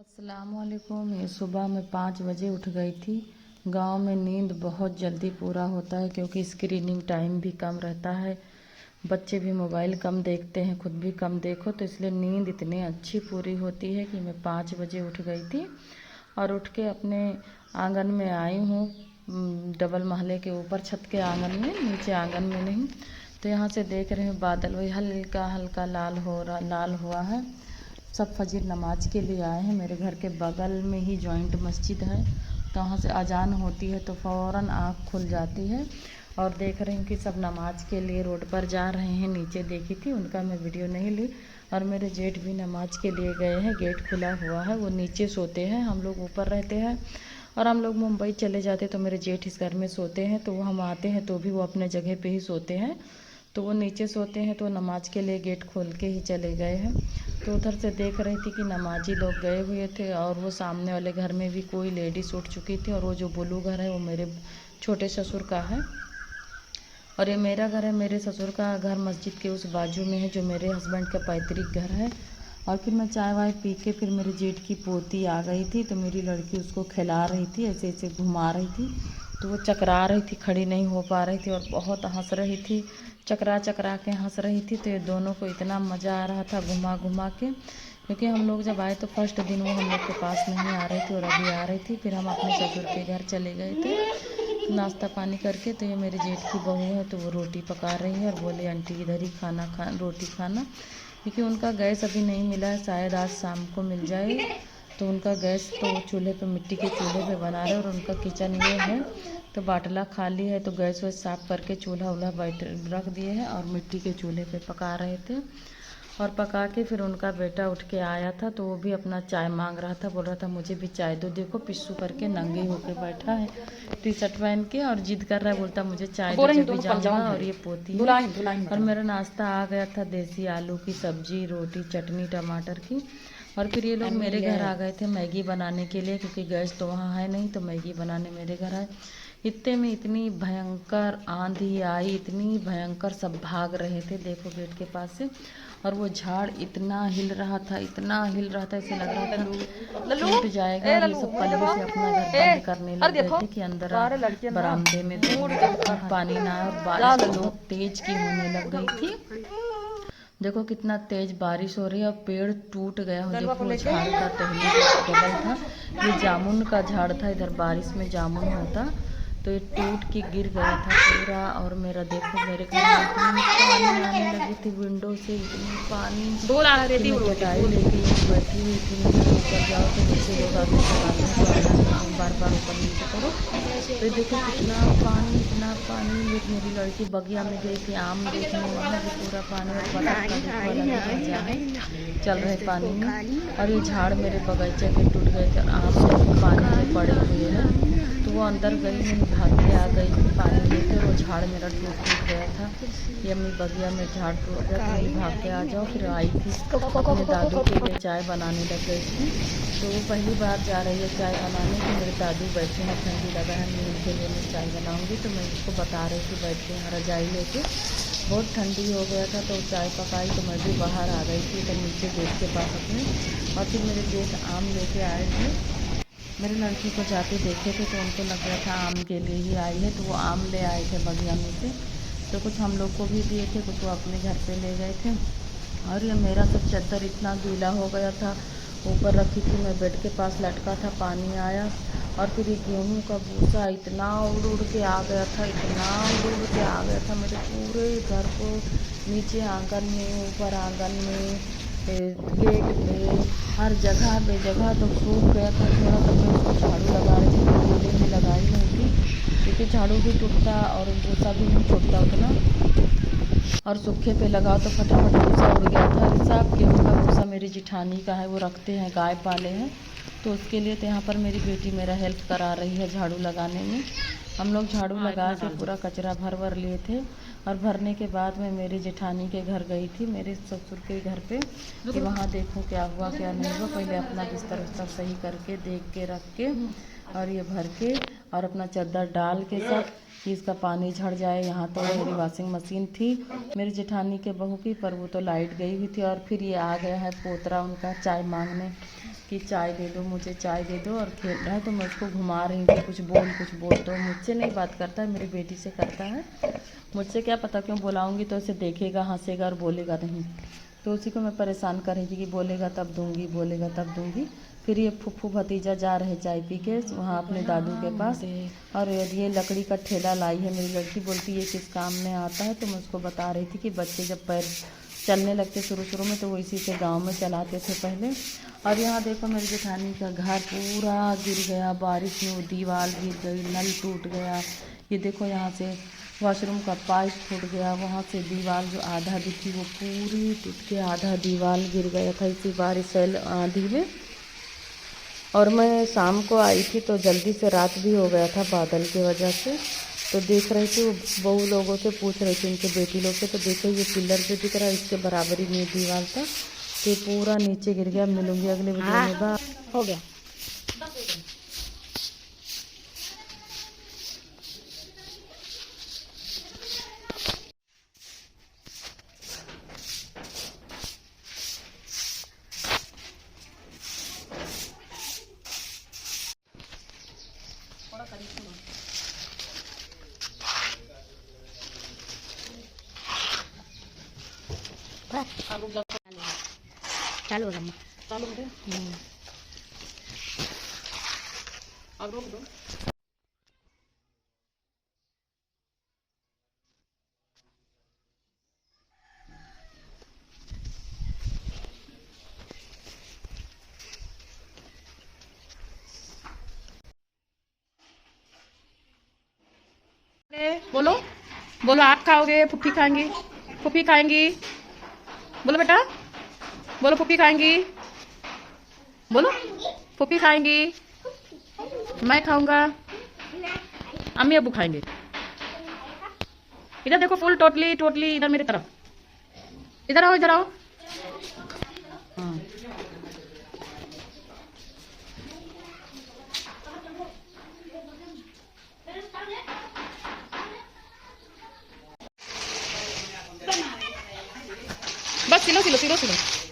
अस्सलामुअलैकुम। ये सुबह में 5 बजे उठ गई थी। गांव में नींद बहुत जल्दी पूरा होता है क्योंकि स्क्रीनिंग टाइम भी कम रहता है। बच्चे भी मोबाइल कम देखते हैं, खुद भी कम देखो, तो इसलिए नींद इतनी अच्छी पूरी होती है कि मैं 5 बजे उठ गई थी और उठ के अपने आंगन में आई हूँ। डबल महले के ऊपर छत के आंगन में, नीचे आंगन में नहीं। तो यहाँ से देख रहे हैं बादल वही हल्का हल्का लाल हुआ है। सब फजर नमाज के लिए आए हैं। मेरे घर के बगल में ही जॉइंट मस्जिद है, तो वहाँ से अजान होती है तो फ़ौरन आँख खुल जाती है। और देख रही हूँ कि सब नमाज के लिए रोड पर जा रहे हैं। नीचे देखी थी, उनका मैं वीडियो नहीं ली। और मेरे जेठ भी नमाज के लिए गए हैं, गेट खुला हुआ है, वो नीचे सोते हैं, हम लोग ऊपर रहते हैं। और हम लोग मुंबई चले जाते तो मेरे जेठ इस घर में सोते हैं, तो वो हम आते हैं तो भी वो अपने जगह पे ही सोते हैं। तो वो नीचे सोते हैं, तो नमाज के लिए गेट खोल के ही चले गए हैं। तो उधर से देख रही थी कि नमाजी लोग गए हुए थे और वो सामने वाले घर में भी कोई लेडीज उठ चुकी थी। और वो जो ब्लू घर है वो मेरे छोटे ससुर का है और ये मेरा घर है। मेरे ससुर का घर मस्जिद के उस बाजू में है जो मेरे हस्बैंड का पैतृक घर है। और फिर मैं चाय वाय पी के फिर मेरे जेठ की पोती आ गई थी, तो मेरी लड़की उसको खिला रही थी, ऐसे ऐसे घुमा रही थी। तो वो चकरा रही थी, खड़ी नहीं हो पा रही थी और बहुत हंस रही थी, चकरा चकरा के हंस रही थी। तो ये दोनों को इतना मज़ा आ रहा था घुमा घुमा के, क्योंकि हम लोग जब आए तो फर्स्ट दिन वो हम लोग के पास नहीं आ रही थी और अभी आ रही थी। फिर हम अपने ससुर के घर चले गए थे नाश्ता पानी करके। तो ये मेरे जेठ की बहू है, तो वो रोटी पका रही है और बोले आंटी इधर ही रोटी खाना, क्योंकि उनका गैस अभी नहीं मिला है, शायद आज शाम को मिल जाए। तो उनका गैस तो चूल्हे पे, मिट्टी के चूल्हे पे बना रहे और उनका किचन ये है। तो बाटला खाली है, तो गैस वैस साफ़ करके चूल्हा वूल्हा रख दिए हैं और मिट्टी के चूल्हे पे पका रहे थे। और पका के फिर उनका बेटा उठ के आया था, तो वो भी अपना चाय मांग रहा था, बोल रहा था मुझे भी चाय दो। देखो पिस्सू करके नंगे होके बैठा है, टी शर्ट पहन के, और जिद कर रहा है, बोलता मुझे चाय दो जब भी जाऊँगा। और ये पोती है। और मेरा नाश्ता आ गया था, देसी आलू की सब्जी, रोटी, चटनी टमाटर की। और फिर ये लोग मेरे घर आ गए थे मैगी बनाने के लिए, क्योंकि गैस तो वहाँ है नहीं, तो मैगी बनाने मेरे घर आए। इतने में इतनी भयंकर आंधी आई, इतनी भयंकर, सब भाग रहे थे देखो गेट के पास से। और वो झाड़ इतना हिल रहा था, इतना हिल रहा था, ऐसे लग रहा था टूट जाएगा। और ये सब पहले से अपना घर बंद करने लग गए थे कि अंदर बरामदे में पानी ना आए। और बारिश बहुत तेज की होने लग गई थी। देखो कितना तेज बारिश हो रही है और पेड़ टूट गया। देखो झाड़ का टहनी डबल था, ये जामुन का झाड़ था, इधर बारिश में जामुन होता, तो ये टूट के गिर गया था पूरा। और मेरा देखो मेरे घर में इतनी पानी आने लगी थी, विंडो से इतनी पानी। चटाई लेके बैठी हुई थी, ऊपर जाओ तो नीचे लोग आके चलाते हैं, बार बार ऊपर नीचे करो। तो देखो कितना पानी, इतना पानी। मेरी लड़की बगिया में गई थी आम देखने, वहाँ भी पूरा पानी। और बतख का देखो अलग ही मजा है, चल रहे पानी में। और ये झाड़ मेरे बगीचे के टूट गए थे, आम पानी में पड़े हुए हैं। तो वो अंदर गई नहीं, भाग के आ गई थी पानी लेकर, वो झाड़ मेरा टूट गया था। ये अम्मी बगिया में झाड़ टूट गया, तो ये भाग के आ जाओ। फिर आई थी अपने दादू के लिए चाय बनाने लग गई थी। तो वो पहली बार जा रही है चाय बनाने, तो मेरे दादू बैठे हैं, ठंडी लगा है, मैं उनके लिए मैं चाय बनाऊँगी। तो मैं उसको बता रही थी बैठ के यहाँ रजाई लेके, बहुत ठंडी हो गया था। तो चाय पकाई तो मैं भी बाहर आ गई थी, तो नीचे गेट के पास अपने। और फिर मेरे जेठ आम लेके आए थे, मेरी लड़की को जाते देखे थे तो उनको लग रहा था आम के लिए ही आई है, तो वो आम ले आए थे बगिया में से। तो कुछ हम लोग को भी दिए थे, कुछ वो अपने घर पे ले गए थे। और ये मेरा सब चादर इतना गीला हो गया था, ऊपर रखी थी मैं, बेड के पास लटका था, पानी आया। और फिर ये गेहूँ का भूसा इतना उड़ उड़ के आ गया था, इतना उड़ उड़ के आ गया था मेरे पूरे घर को, नीचे आंगन में, ऊपर आंगन में, गेट पे, हर जगह पे जगह तो सूख गया था थोड़ा। तो मैं उसको झाड़ू लगा रही थी, गीले में लगाई नहीं थी, क्योंकि झाड़ू भी टूटता और भूसा भी नहीं छूटता उतना, और सूखे पे लगाओ तो फटाफट भूसा उड़ गया था। साफ गेहूँ का भूसा मेरी जिठानी का है, वो रखते हैं, गाय पाले हैं, तो उसके लिए। तो यहाँ पर मेरी बेटी मेरा हेल्प करा रही है झाड़ू लगाने में। हम लोग झाड़ू लगा के पूरा कचरा भर लिए थे। और भरने के बाद मैं मेरी जेठानी के घर गई थी, मेरे ससुर के घर पे, कि वहाँ देखूँ क्या हुआ क्या नहीं हुआ। पहले अपना बिस्तर उस्तर सही करके देख के रख के, और ये भर के, और अपना चादर डाल के सब, कि इसका पानी झड़ जाए। यहाँ तो मेरी वॉशिंग मशीन थी मेरी जेठानी के बहू की, पर वो तो लाइट गई हुई थी। और फिर ये आ गया है पोतरा उनका चाय मांगने, कि चाय दे दो, मुझे चाय दे दो, और खेल रहा है। तो मैं उसको घुमा रही हूँ कि कुछ बोल। तो मुझसे नहीं बात करता है, मेरी बेटी से करता है। मुझसे क्या पता क्यों बुलाऊंगी तो उसे देखेगा, हंसेगा और बोलेगा नहीं। तो उसी को मैं परेशान कर रही थी कि बोलेगा तब दूंगी, बोलेगा तब दूंगी। फिर ये फूफू भतीजा जा रहे चाय पी के वहाँ अपने दादू के पास, और ये लकड़ी का ठेला लाई है। मेरी लड़की बोलती है किस काम में आता है। तो मैं उसको बता रही थी कि बच्चे जब पैर चलने लगते शुरू में तो वो इसी से गांव में चलाते थे पहले। और यहाँ देखो मेरी जेठानी का घर पूरा गिर गया बारिश में, वो दीवार गिर गई, नल टूट गया। ये देखो यहाँ से वॉशरूम का पाइप फूट गया, वहाँ से दीवार जो आधा दिखी वो पूरी टूट के आधा दीवार गिर गया था इसी बारिश आंधी में। और मैं शाम को आई थी तो जल्दी से रात भी हो गया था बादल की वजह से। तो देख रही थी, वो बहू लोगों से पूछ रही थी, उनके बेटी लोग से। तो देखो ये पिलर जो दिख रहा है इसके बराबरी में दीवार था, तो पूरा नीचे गिर गया। मिलूंगी अगले वीडियो में। बाय। हो गया। चालू रम्मा चालू दे, अब रोक दो। बोलो बोलो, आप खाओगे, फुफ्फी खाएंगी, फुफ्फी खाएंगी। बोलो बेटा, बोलो फुफ्फी खाएंगी, बोलो फुफ्फी खाएंगी, मैं खाऊंगा, अम्मी अब्बू खाएंगे। इधर देखो फुल टोटली इधर मेरी तरफ, इधर आओ, इधर आओ। हाँ बस सिलो।